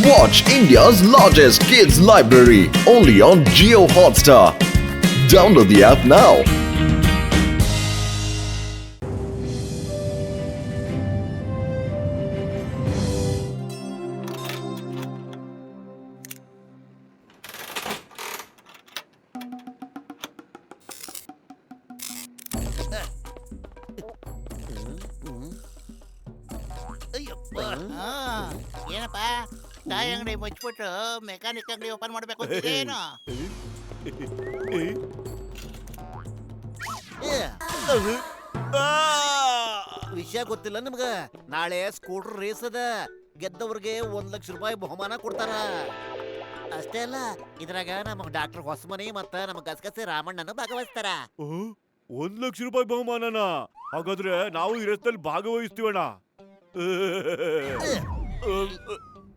Watch India's largest kids library only on Jio Hotstar. Download the app now. ಏನಪ್ಪ toy ಅಂಗಡಿ ಮುಚ್ಚಿಬಿಟ್ಟು mechanic ಅಂಗಡಿ open ಮಾಡ್ಬೇಕು ಏನು? ವಿಷಯ ಗೊತ್ತಿಲ್ಲ ನಿಮ್ಗ? ನಾಳೆ ಸ್ಕೂಟರ್ ರೇಸ್ ಅದ, ಗೆದ್ದವ್ರಿಗೆ 1 ಲಕ್ಷ ರೂಪಾಯಿ ಬಹುಮಾನ ಕೊಡ್ತಾರ. ಅಷ್ಟೇ ಅಲ್ಲ, ಇದ್ರಾಗ ನಮಗ್ ಡಾಕ್ಟರ್ ಹೊಸಮನಿ ಮತ್ತ ನಮಗ್ ಗಸಗಸೆ ರಾಮಣ್ಣನು ಭಾಗವಹಿಸ್ತಾರ. 1 ಲಕ್ಷ ರೂಪಾಯಿ ಬಹುಮಾನನ? ಹಾಗಾದ್ರೆ ನಾವು ಈ ರೇಸ್ನಲ್ಲಿ ಭಾಗವಹಿಸ್ತೀವಣ್ಣ.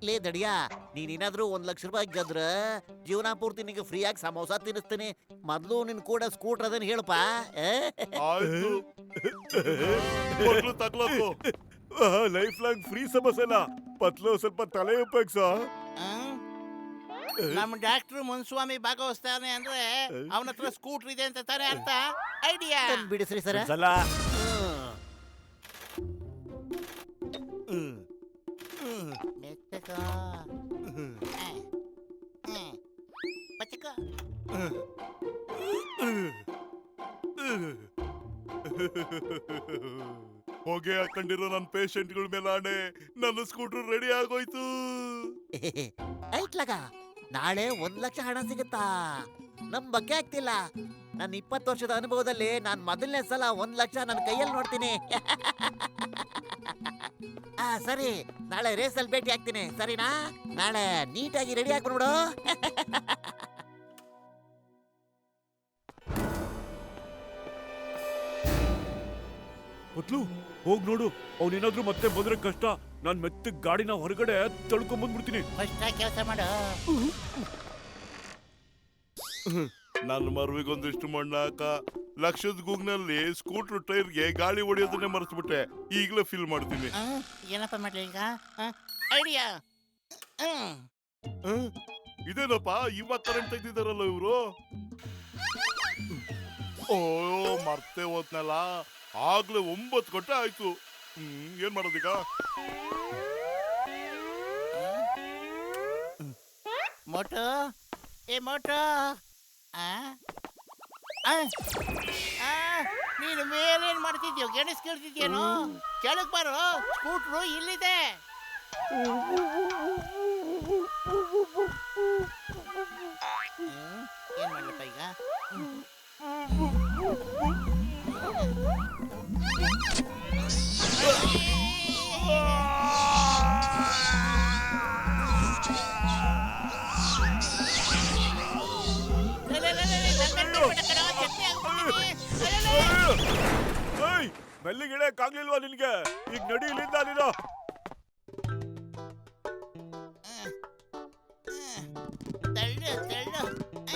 ಲೇ ದಡಿಯಾ, ನೀನೇನಾದ್ರೂ 1 ಲಕ್ಷ ರೂಪಾಯಿ ಗೆದ್ರ ಜೀವನ ಪೂರ್ತಿ ನಿಂಗೆ ಫ್ರೀ ಆಗಿ ಸಮೋಸ ತಿನ್ನಿಸ್ತೀನಿ. ಮೊದ್ಲು ನಿನ್ ಕೂಡ ಸ್ಕೂಟರ್ ಅದನ್ನ ಹೇಳಪ್ಪ. ಲೈಫ್ ಲಾಂಗ್ ಫ್ರೀ ಸಮೋಸನ ಪತ್ಲು ಸ್ವಲ್ಪ ತಲೆ ಉಪಯೋಗಿಸ. ನಮ್ಮ ಡಾಕ್ಟರ್ ಮುನ್ಸ್ವಾಮಿ ಭಾಗವಹಿಸ್ತಾನೆ ಅಂದ್ರೆ ಅವನ ಹತ್ರ ಸ್ಕೂಟರ್ ಇದೆ ಅಂತ ತಾನೇ ಅರ್ಥ? ಐಡಿಯಾ ಬಿಡಿಸ್ರಿ ಸರ. ಹೊಗೆ ಹಾಕೊಂಡಿರೋ ನನ್ನ ಪೇಷಂಟ್ಗಳ ಮೇಲೆ ಆಣೆ, ನನ್ನ ಸ್ಕೂಟರ್ ರೆಡಿ ಆಗೋಯ್ತು. ಐತ್ಲಾಗ ನಾಳೆ 1 ಲಕ್ಷ ಹಣ ಸಿಗುತ್ತಾ? ನಮ್ ಬಗ್ಗೆ ಆಗ್ತಿಲ್ಲ. ನನ್ನ 20 ವರ್ಷದ ಅನುಭವದಲ್ಲಿ ನಾನ್ ಮೊದಲನೇ ಸಲ 1 ಲಕ್ಷ ನನ್ನ ಕೈಯಲ್ಲಿ ನೋಡ್ತೀನಿ. ಸರಿ, ನಾಳೆ ರೇಸಲ್ಲಿ ಭೇಟಿ ಆಗ್ತೀನಿ, ಸರಿನಾ? ನಾಳೆ ನೀಟಾಗಿ ರೆಡಿ ಆಗ್ಬಿಡ್ಬಿಡು. ಪತ್ಲು, ಹೋಗ್ ನೋಡು, ಅವನೇನಾದ್ರೂ ಮತ್ತೆ ಬಂದ್ರೆ ಕಷ್ಟ. ನಾನ್ ಮೆತ್ತ ಗಾಡಿನ ಹೊರಗಡೆ ತಳ್ಕೊಂಡ್ ಬಂದ್ಬಿಡ್ತೀನಿ. ಫಸ್ಟ್ ಕೆಲಸ ಮಾಡು. ನನ್ನ ಮರ್ವಿಗೊಂದಿಷ್ಟು ಮಣ್ಣು ಹಾಕ. ಲಕ್ಷದ ಗೂಗ್ನಲ್ಲಿ ಸ್ಕೂಟರ್ ಟೈರ್ಗೆ ಗಾಳಿ ಹೊಡೆಯೋದನ್ನೇ ಮರೆಸ್ಬಿಟ್ಟೆ. ಈಗಲೇ ಫೀಲ್ ಮಾಡ್ತೀನಿ. ಏನಪ್ಪ ಮಾಡ್ಲಿ ಈಗ? ಐಡಿಯಾ ಇದೇನಪ್ಪ, ಇವಾಗ ಕರೆಂಟ್ ತೆಗ್ದಿದಾರಲ್ಲ ಇವರು. ಓ, ಮರ್ತೇ ಹೋದ್ನಲ್ಲ. ಆಗ್ಲೇ 9 ಗಂಟೆ ಆಯ್ತು. ಏನ್ ಮಾಡೋದೀಗ? ಮೋಟೋ, ಏ ಮೋಟೋ, ನೀನು ಮೇಲೇನ್ ಮಾಡ್ತಿದ್ಯೋ? ಗೆಣಸ್ ಕೇಳ್ತಿದ್ಯೇನು? ಕೆಳಗ್ ಬಾರೋ, ಸ್ಕೂಟ್ರು ಇಲ್ಲಿದೆ. ಏನ್ ಮಾಡ್ಲಪ್ಪ ಈಗ? ಮೆಲ್ಲಿಗಿಡೆ ಕಾಗ್ಲಿಲ್ವಾ ನಿನ್ಗೆ? ಈಗ ನಡಿ ಇಲ್ಲಿಂದ ನೀನು. ತಳ್ಳು ತಳ್ಳು,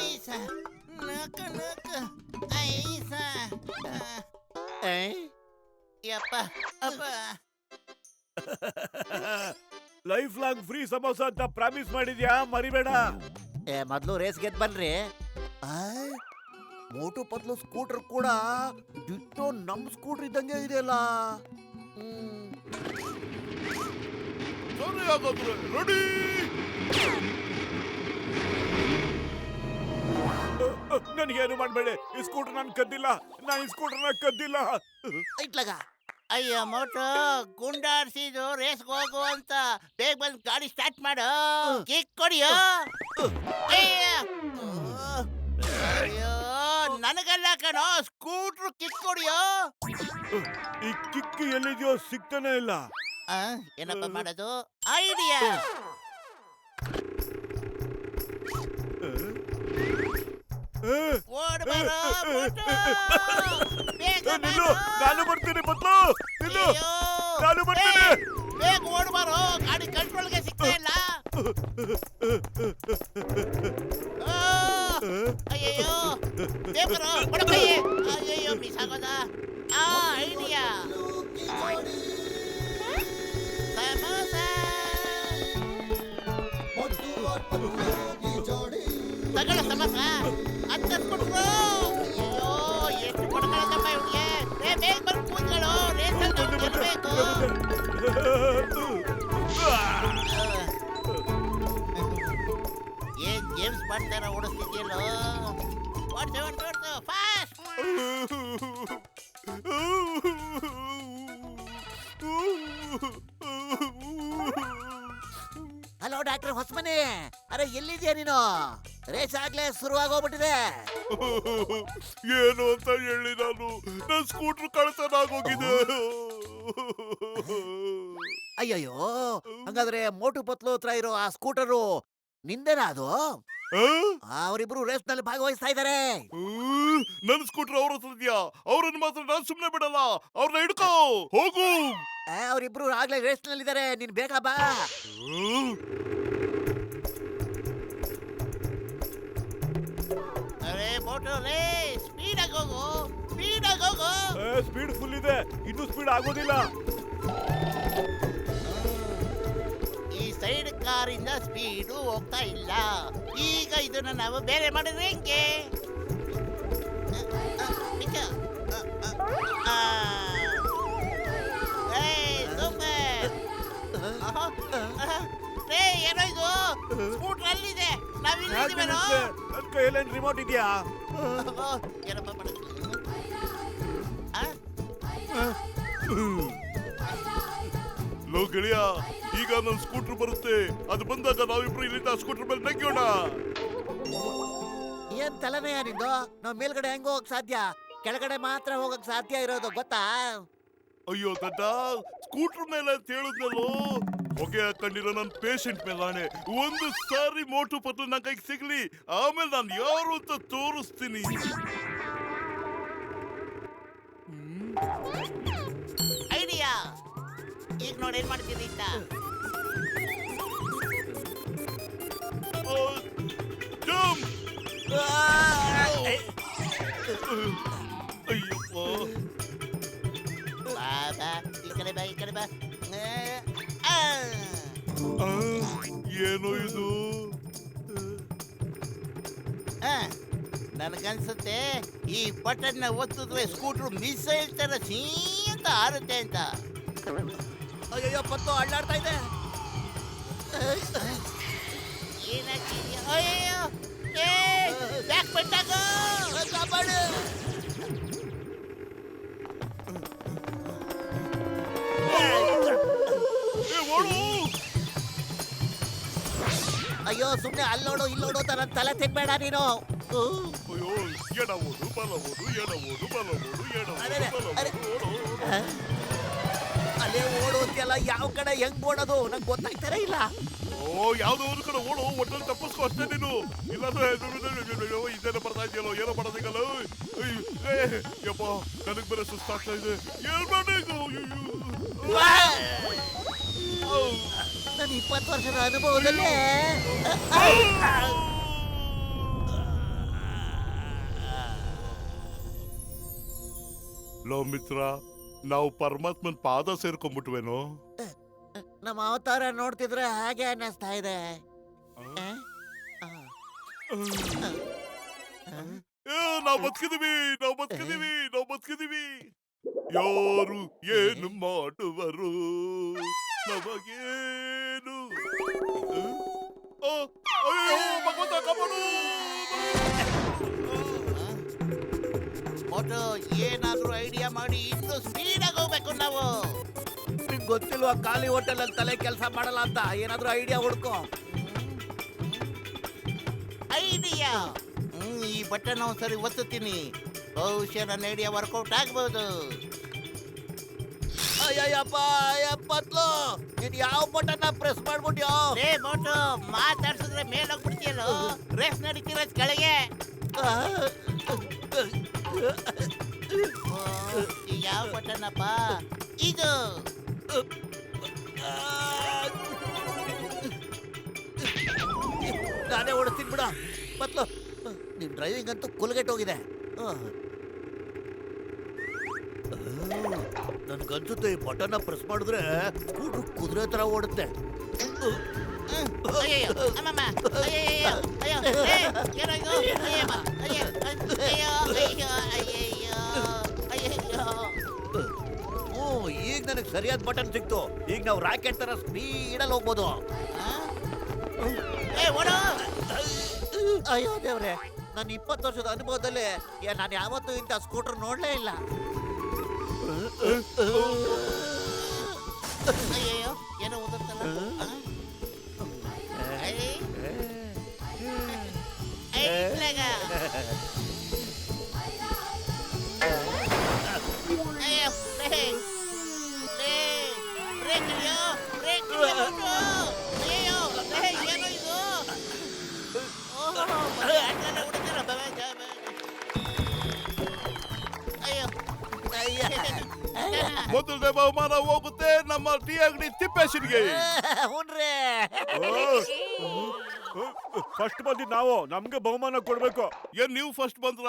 ಐಸ ನಕ ನಕ, ಐಸ. ಯಪ್ಪ ಅಪ್ಪ. ಲೈಫ್ ಲಾಂಗ್ ಫ್ರೀ ಸಮೋಸ ಅಂತ ಪ್ರಾಮಿಸ್ ಮಾಡಿದ್ಯಾ, ಮರಿಬೇಡ. ಮೊದ್ಲು ರೇಸ್ ಗೆದ್ ಬನ್ರಿ. ಮೋಟು ಪತ್ಲು ಸ್ಕೂಟರ್ ಕೂಡ ಡಿಟ್ಟೋ ನಮ್ ಸ್ಕೂಟರ್ ಇದ್ದಂಗೆ ಇದೆಯಲ್ಲ. ಸರಿ, ಹಾಗಾದ್ರೆ ರೆಡಿ. ನನಗೇನು ಮಾಡ್ಬೇಡಿ, ಈ ಸ್ಕೂಟರ್ ನಾನು ಕದ್ದಿಲ್ಲ. ನಾನು ಈ ಸ್ಕೂಟರ್ನ ಕದ್ದಿಲ್ಲ. ಐತ್ಲಾಗ ಅಯ್ಯೋ ಮೋಟೋ, ಗುಂಡಾಡ್ಸಿದ್ದು ರೇಸ್ಗೆ ಹೋಗು ಅಂತ ಬೇಗ ಬಂದು ಗಾಡಿ ಸ್ಟಾರ್ಟ್ ಮಾಡು. ಕಿಕ್ ಕೊಡಿಯೋ. ಅಯ್ಯೋ, ನನಗಲ್ಲ ಕಣೋ, ಸ್ಕೂಟ್ರು ಕಿಕ್ ಕೊಡಿಯೋ. ಈ ಕಿಕ್ ಎಲ್ಲಿದೆಯೋ ಸಿಗ್ತಾನೆ ಇಲ್ಲ. ಏನಪ್ಪ ಮಾಡೋದು? ಐಡಿಯಾ. ಓಡ್ಬಾರೋ ಮೋಟೋ, ಬೇಗ ನಿಲ್ಲು, ಬಾರೋ. ನಾನು ಬರ್ತೀನಿ ಪತ್ಲು. ನಿಲ್ಲು, ನಾನು ಬರ್ತೀನಿ. ಬೇಗ ಓಡ್ಬಾರೋ, ಗಾಡಿ ಕಂಟ್ರೋಲ್ಗೆ ಸಿಗ್ತಾ ಇಲ್ಲ. ಅಯ್ಯಯ್ಯೋ, ದೇವರೋ ಬಡಕೈ. ಅಯ್ಯಯ್ಯೋ, ಮಿಸ್ ಆಗೋದ. ಐಡಿಯಾ. ಸಮೋಸ ತಗೊಳ್ಳ ಸಮಸ ಹತ್ತಿಸ್ಬಿಟ್ರು. ಅಯ್ಯೋ ಎಷ್ಟು ಕೊಡ್ಕೊಳ್ಳೋದಮ್ಮ ಇವ್ನಿಗೆ. ಬೇಗ ಬಂದು ಕೂತ್ಕೊಳ್ಳೋ, ರೇಸಲ್ಲಿ ಗೆಲ್ಬೇಕು. ಏನ್ ಜೇಮ್ಸ್ ಬಾಂಡ್ ತರ ಓಡಿಸ್ತಿದ್ಯಲ್ಲೋ. ಓಡ್ಸು ಫಾಸ್ಟ್. ಹಲೋ ಡಾಕ್ಟರ್ ಹೊಸಮನಿ, ಅರೆ ಎಲ್ಲಿದ್ಯಾ ನೀನು? ರೇಸ್ ಆಗ್ಲೇ ಶುರುವಾಗೋಗ್ಬಿಟ್ಟಿದೆ. ಏನು ಅಂತ ಹೇಳಿ ನಾನು, ನನ್ನ ಸ್ಕೂಟರ್ ಕಳ್ತನ ಆಗೋಗಿದೆ. ಅಯ್ಯಯ್ಯೋ, ಹಂಗಾದ್ರೆ ಮೋಟು ಪತ್ಲು ಹತ್ರ ಇರೋ ಆ ಸ್ಕೂಟರು ನಿಂದೇನಾ ಅದು? ಅವರಿಬ್ರು ರೇಸ್ ನಲ್ಲಿ ಭಾಗವಹಿಸ್ತಾ ಇದ್ದಾರೆ. ನನ್ನ ಸ್ಕೂಟರ್ ಅವ್ರ ಹತ್ರ ಇದೆಯಾ? ಅವ್ರನ್ನ ಮಾತ್ರ ನಾನು ಸುಮ್ನೆ ಬಿಡಲ್ಲ. ಅವ್ರನ್ನ ಹಿಡ್ಕೋ, ಹೋಗು. ಅವರಿಬ್ರು ಆಗ್ಲೇ ರೇಸ್ ನಲ್ಲಿ ಇದ್ದಾರೆ, ನೀನ್ ಬೇಗ ಬಾ. ಅರೆ ಮೋಟೋ ಲೇ, ಸ್ಪೀಡಾಗಿ ಹೋಗು, ಸ್ಪೀಡಾಗಿ ಹೋಗು. ಸ್ಪೀಡ್ ಫುಲ್ ಇದೆ, ಇನ್ನೂ ಸ್ಪೀಡ್ ಆಗೋದಿಲ್ಲ. ಈ ಸೈಡ್ ಕಾರಿಂದ ಸ್ಪೀಡು ಹೋಗ್ತಾ ಇಲ್ಲ. ಈಗ ಇದನ್ನ ನಾವು ಬೇರೆ ಮಾಡಿದ್ರೆ ಹೆಂಗೆ? ಏನೋ ಇದು ಸ್ಕೂಟರ್ ಅಲ್ಲಿದೆ, ನಾವಿಲ್ಲಿದ್ದೀವೇನೋ. ನನ್ನ ಕೈಯಲ್ಲಿ ರಿಮೋಟ್ ಇದೆಯಾ? ಏನಪ್ಪ ಮಾಡೋದು? ಲೋ ಗೆಳೆಯ, ಈಗ ನನ್ನ ಸ್ಕೂಟರ್ ಬರುತ್ತೆ. ಅದು ಬಂದಾಗ ನಾವಿಬ್ರು ಇಲ್ಲಿಂದ ಸ್ಕೂಟರ್ ಮೇಲೆ ನೆಗ್ಯೋಣ. ಏನ್ ತಲೆನೆಯ ನಿಂದು? ನಾವ್ ಮೇಲ್ಗಡೆ ಹೆಂಗ್ ಹೋಗಕ್ ಸಾಧ್ಯ? ಕೆಳಗಡೆ ಮಾತ್ರ ಹೋಗಕ್ ಸಾಧ್ಯ ಇರೋದು ಗೊತ್ತಾ? ಅಯ್ಯೋ ದಡ್ಡ, ಸ್ಕೂಟರ್ ಮೇಲೆ ಅಂತ ಹೇಳಿದ್ನಲ್ಲೋ. ಹೊಗೆ ಹಾಕೊಂಡಿರೋ ನನ್ನ ಪೇಷಂಟ್ ಮೇಲಾನೆ. ಒಂದು ಸಾರಿ ಮೋಟು ಪತ್ಲು ನನ್ನ ಕೈಗೆ ಸಿಗ್ಲಿ, ಆಮೇಲೆ ನಾನು ಯಾರು ಅಂತ ತೋರಿಸ್ತೀನಿ. ಐಡಿಯಾ. ಈಗ ನೋಡಿ ಏನ್ ಮಾಡ್ತೀನಿ ಅಂತ. ಜಂಪ್! ಅಯ್ಯಪ್ಪ, ಬಾಬಾ ಈ ಕಡೆ ಬಾ, ಈ ಕಡೆ ಬಾ. ಏನೋ ಇದು? ನನಗನ್ಸುತ್ತೆ ಈ ಬಟನ್ ಒತ್ತಿದ್ರೆ ಸ್ಕೂಟರ್ ಮಿಸೈಲ್ ತರ ಸೀ ಅಂತ ಹಾರುತ್ತೆ ಅಂತ. ಅಯ್ಯಯ್ಯೋ, ಪತ್ತು ಅಳ್ಳಾಡ್ತಾ ಇದೆ. ಏನಾಗ್ತಿದ್ಯಾ? ಅಯ್ಯೋ ಏ ಬ್ಯಾಕ್ ಬಂದಾಗ ಕಾಪಾಡು. ಅಯ್ಯೋ, ಸುಮ್ನೆ ಅಲ್ಲೋಡು ಇಲ್ಲೋಡು ತರ ತಲೆ ತೆಗ್ಬೇಡ ನೀನು. ಅಯ್ಯೋ, ಎಡಬೋದು ಬಲಬೋದು, ಎಡಬೋದು ಬಲಬೋದು, ಅರೆ, ಎಡಬೋದು ಅರೆ. ಬಲಬೋದು. ಅಲ್ಲೇ ಓಡು ಅಂತೆಲ್ಲ, ಯಾವ ಕಡೆ ಹೆಂಗ್ ಓಡೋದು ನಂಗೆ ಗೊತ್ತಾಗ್ತಾನೆ ಇಲ್ಲ. ಓ, ಯಾವ್ದೋ ಒಂದು ಕಡೆ ಓಡು, ಒಟ್ಟಲ್ಲಿ ತಪ್ಪಿಸ್ಕೊ ಅಷ್ಟೇ ನೀನು. ಇಲ್ಲಾಂದ್ರೆ ಇದೇನೋ ಬರ್ತಾ ಇದೆಯಲ್ಲೋ, ಏನೋ ಮಾಡೋದಿಗಲ್ಲ. ಯಪ್ಪ, ನನಗ್ ಬೇರೆ ಸುಸ್ತಾಗ್ತಾ ಇದೆ. ಏನ್ ಮಾಡಬೇಕು? ನನ್ನ 20 ವರ್ಷದ ಅನುಭವದಲ್ಲೇ ಲೋ ಮಿತ್ರ, ನಾವು ಪರಮಾತ್ಮನ್ ಪಾದ ಸೇರ್ಕೊಂಡ್ಬಿಟ್ವೇನೋ. ನಮ್ಮ ಅವತಾರ ನೋಡ್ತಿದ್ರೆ ಹಾಗೆ ಅನ್ನಿಸ್ತಾ ಇದೆ. ನಾವು ಬದುಕಿದೀವಿ, ನಾವು ಬದುಕಿದೀವಿ, ನಾವು ಬದುಕಿದೀವಿ. ಯಾರು ಏನು ಮಾಡುವರು ನಮಗೇನು? ಅಯ್ಯೋ ಭಗವಂತ, ಕಾಪಾಡು! ಮೋಟೋ, ಏನಾದ್ರೂ ಐಡಿಯಾ ಮಾಡಿ ಇನ್ನೂ ಸ್ಪೀಡಾಗಿ ಹೋಗ್ಬೇಕು ನಾವು. ನಿಂಗೆ ಗೊತ್ತಿಲ್ವಾ ಖಾಲಿ ಹೋಟೆಲ್ ಅಲ್ಲಿ ತಲೆ ಕೆಲಸ ಮಾಡಲ್ಲ ಅಂತ? ಏನಾದ್ರೂ ಐಡಿಯಾ ಹುಡ್ಕೋ. ಐಡಿಯಾ? ಈ ಬಟನ್ ಒಂದ್ಸರಿ ಒತ್ತುತ್ತೀನಿ, ಬಹುಶಃ ನನ್ನ ಐಡಿಯಾ ವರ್ಕೌಟ್ ಆಗ್ಬೋದು. ಅಯ್ಯಪ್ಪ, ಎಪ್ಪತ್ಲು ನೀನ್ ಯಾವ ಬಟನ್ ಪ್ರೆಸ್ ಮಾಡ್ಬಿಟ್ಯೋ? ಏ ಮೋಟೋ, ಮಾತಾಡ್ಸಿದ್ರೆ ಮೇಲೆ ಹೋಗ್ಬಿಡ್ತೀಯಲ್ಲೋ. ರೇಸ್ ನಡೀತಿರೋದ್ ಕೆಳಗೆ. ಈಗ ಯಾವ ಬಟನ್ ಅಪ್ಪ ಇದು? ನಾನೇ ಓಡಿಸ್ತೀನಿ ಬಿಡ. ಮತ್ಲು ನಿನ್ ಡ್ರೈವಿಂಗ್ ಅಂತೂ ಕುಲ್ಗೆಟ್ ಹೋಗಿದೆ. ನನ್ಗನ್ಸುತ್ತೆ ಈ ಬಟನ್ ಪ್ರೆಸ್ ಮಾಡಿದ್ರೆ ಸ್ಕೂಟ್ರ್ ಕುದುರೆ ತರ ಓಡುತ್ತೆ. ಅಯ್ಯಯ್ಯೋ ಅಮ್ಮಮ್ಮ ಅಯ್ಯಯ್ಯೋ ಅಯ್ಯೋ ಏ ಏನಾಯ್ತು ಅಯ್ಯಮ್ಮ ಅಯ್ಯೋ ಅಯ್ಯೋ ಅಯ್ಯೋ ಅಯ್ಯಯ್ಯೋ ಅಯ್ಯಯ್ಯೋ ಈಗ ನನಗೆ ಸರಿಯಾದ ಬಟನ್ ಸಿಕ್ತು. ಈಗ ನಾವು ರಾಕೆಟ್ ತರ ಸ್ಪೀಡಲ್ಲಿ ಹೋಗ್ಬೋದು. ಏ ಓಡೋ ಅಯ್ಯೋ ದೇವ್ರೆ, ನನ್ನ 20 ವರ್ಷದ ಅನುಭವದಲ್ಲಿ ನಾನು ಯಾವತ್ತೂ ಇಂಥ ಸ್ಕೂಟರ್ ನೋಡ್ಲೇ ಇಲ್ಲ. ಅಯ್ಯಯ್ಯೋ ಏನೋ ಓದುತ್ತಲ್ಲ ಐತ್ಲಾಗ ಅಯ್ಯೋ ಬ್ರೇಕ್ ಬ್ರೇಕ್ ಅಯ್ಯೋ ಬ್ರೇಕ್ ಅಯ್ಯೋ ಏನೋ ಇದು ಮೊದಲನೇ ಬಹುಮಾನ ಹೋಗುತ್ತೆ ನಮ್ಮ ಟೀ ಅಂಗಡಿ ತಿಪ್ಪೇಶನ್ಗೆ. ಹುನ್ರೇ, ಫಸ್ಟ್ ಬಂದಿದ್ ನಾವು, ನಮ್ಗೆ ಬಹುಮಾನ ಕೊಡ್ಬೇಕು. ಏನ್ ನೀವು ಫಸ್ಟ್ ಬಂದ್ರ?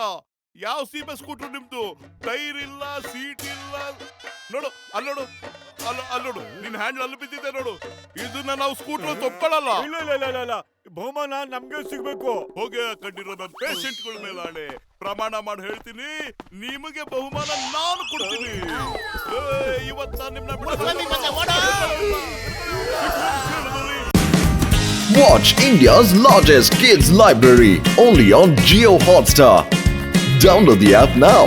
ಯಾವ ಸೀಮೆ ಸ್ಕೂಟರ್ ನಿಮ್ದು? ಟೈರ್ ಇಲ್ಲ, ಸೀಟ್ ಇಲ್ಲ. ನೋಡು ಅಲ್ಲೋಡು, ಅಲ್ಲೋಡು, ನಿನ್ ಹ್ಯಾಂಡ್ ಅಲ್ಲಿ ಬಿದ್ದಿದೆ ನೋಡು. ಇದನ್ನ ನಾವು ಸ್ಕೂಟರ್ ತಪ್ಕೊಳ್ಳಲ್ಲ. ಇಲ್ಲ ಇಲ್ಲ ಇಲ್ಲ ಇಲ್ಲ ಇಲ್ಲ, ಬಹುಮಾನ ನಮ್ಗೆ ಸಿಗ್ಬೇಕು. ಹೋಗಿ ಕಂಡಿರೋ ನನ್ನ ಪೇಷಂಟ್ಗಳ ಮೇಲೆ ಆಣೆ ಪ್ರಮಾಣ ಮಾಡಿ ಹೇಳ್ತೀನಿ, ನಿಮಗೆ ಬಹುಮಾನ ನಾನು ಕೊಡ್ತೀನಿ. ಇವತ್ತ ನಿಮ್ನ Watch India's largest kids library only on Jio Hotstar. Download the app now.